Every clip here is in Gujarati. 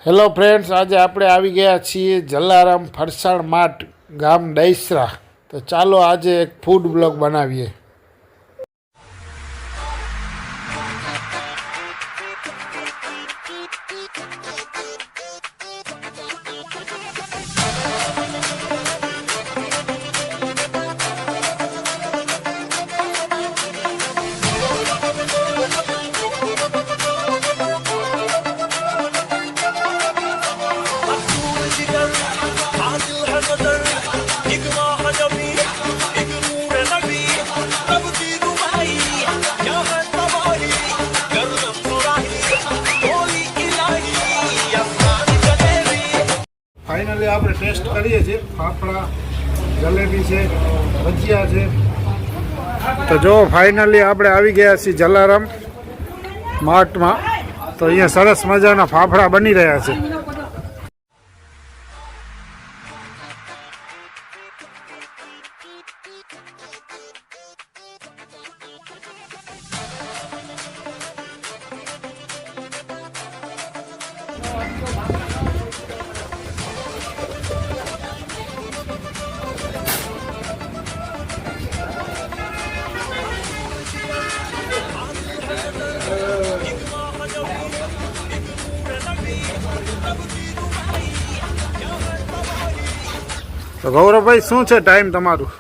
હેલો ફ્રેન્ડ્સ, આજે આપણે આવી ગયા છીએ જલારામ ફરસાણ માર્ટ, ગામ દૈસરા. તો ચાલો આજે એક ફૂડ બ્લોગ બનાવીએ. ફાઇનલી આપણે ટેસ્ટ કરીએ છીએ. ફાફડા, જલેબી છે, ભજીયા છે. તો જો ફાઇનલી આપણે આવી ગયા છીએ જલારામ માર્ટમાં. તો અહીંયા સરસ મજાના ફાફડા બની રહ્યા છે. તો ગૌરવભાઈ, શું છે ટાઈમ તમારું?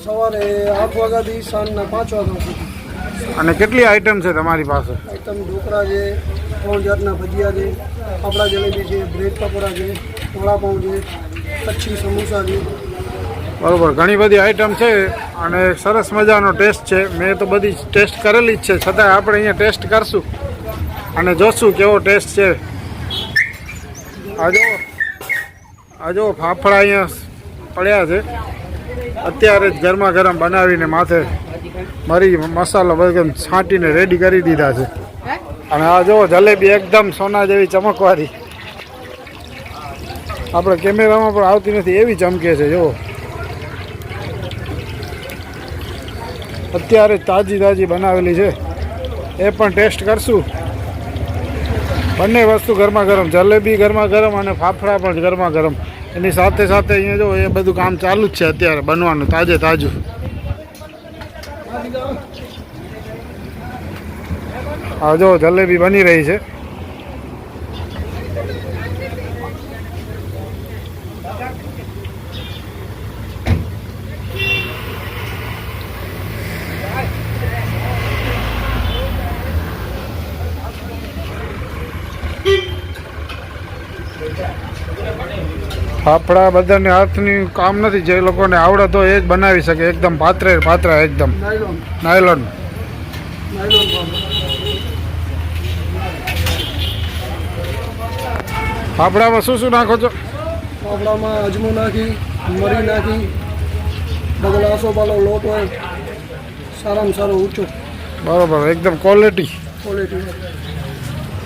સવારે 8 વાગ્યાથી સાંજના 5 વાગ્યા સુધી. અને કેટલી આઈટમ છે તમારી પાસે? આઈટમ ઢોકળા છે, 3 જાતના ભજીયા છે, ફાફડા જલેબી છે, બ્રેડ પકોડા છે, વડાપાઉં છે, કચ્છી સમોસા છે. બરોબર, ઘણી બધી આઈટમ છે અને સરસ મજાનો ટેસ્ટ છે. મેં તો બધી ટેસ્ટ કરેલી જ છે, છતાં આપણે અહીંયા ટેસ્ટ કરશું અને જોશું કેવો ટેસ્ટ છે. આ જો ફાફડા અહીંયા પડ્યા છે, અત્યારે જ ગરમા ગરમ બનાવીને માથે મરી મસાલો બધું છાંટીને રેડી કરી દીધા છે. અને આ જો જલેબી એકદમ સોના જેવી ચમકવાળી, આપણે કેમેરામાં પણ આવતી નથી એવી ચમકે છે. જુઓ, અત્યારે તાજી તાજી બનાવેલી છે, એ પણ ટેસ્ટ કરશું. બંને વસ્તુ ગરમા ગરમ, જલેબી ગરમા ગરમ અને ફાફડા પણ ગરમા ગરમ. એની સાથે સાથે અહીંયા જો એ બધું કામ ચાલુ જ છે અત્યારે બનવાનું, તાજે તાજું. હા જો જલેબી બની રહી છે. ફાફડા બધાને હાથની કામ નથી, જે લોકોને આવડત હોય એ જ બનાવી શકે. એકદમ પાત્રા એકદમ નાયલોન. ફાફડામાં શું શું નાખો છો? ફાફડામાં અજમો નાખી, મરી નાખી, બગલ આસોપાલો લોટ હોય, સારામાં સારો ઊંચો. બરોબર, એકદમ ક્વોલિટી.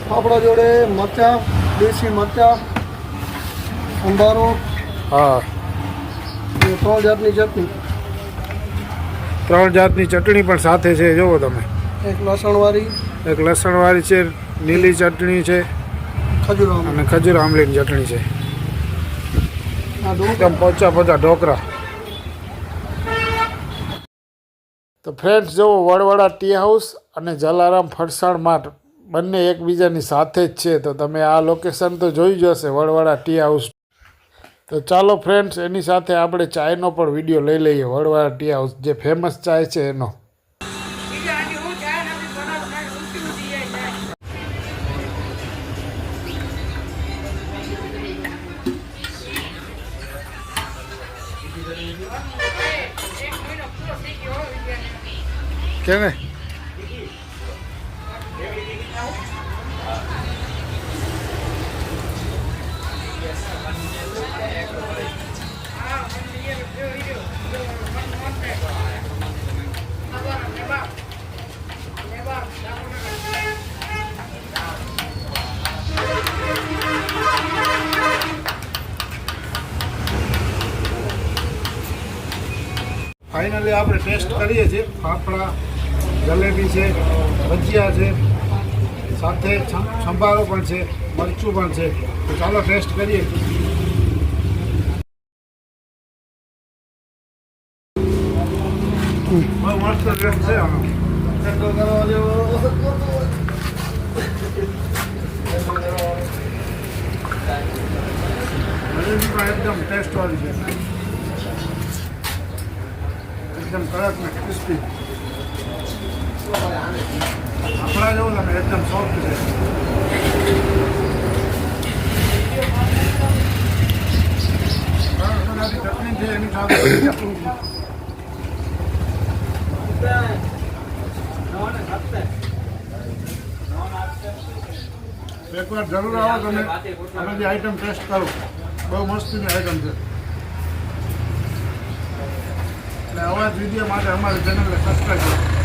ફાફડા જોડે મરચા, દેશી મરચા, સંભારો, હા, 3 જાતની ચટણી. 3 જાતની ચટણી પણ સાથે છે. જુઓ તમે, એક લસણવાળી, એક લસણવાળી છે, લીલી ચટણી છે ખજૂર અને ખજૂર આમલીની ચટણી છે. એકદમ પોચા ઢોકળા. તો ફ્રેન્ડ્સ, જુઓ, વડવાડા ટી હાઉસ અને જલારામ ફરસાણ માર્ટ બંને એકબીજાની સાથે જ છે. તો તમે આ લોકેશન તો જોઈ જ હશે, વડવાડા ટી હાઉસ. તો ચાલો ફ્રેન્ડ્સ, એની સાથે આપણે ચાયનો પણ વિડીયો લઈ લઈએ. વડવાડા ટી હાઉસ જે ફેમસ ચાય છે એનો. કેને ફાઇનલી આપણે ટેસ્ટ કરીએ છીએ. ફાફડા, જલેબી છે, ભજીયા છે, સાથે સંભારો પણ છે. મરચું પણ છે. તો ચાલો ટેસ્ટ કરીએ. બહુ મસ્ત ટેસ્ટ છે આનો. જલેબી પણ એકદમ ટેસ્ટવાળી છે. એકદમ કડક ને ક્રિસ્પી. આપણા જેવું તમે એકદમ સોફ્ટ છે. ચટણી છે એની સાથે એકવાર જરૂર આવો તમે આ બધી આઈટમ ટેસ્ટ કરો. બહુ મસ્તીની આઈટમ છે. એટલે આવા જ વિડીયો માટે અમારી ચેનલને સબસ્ક્રાઈબ કરો.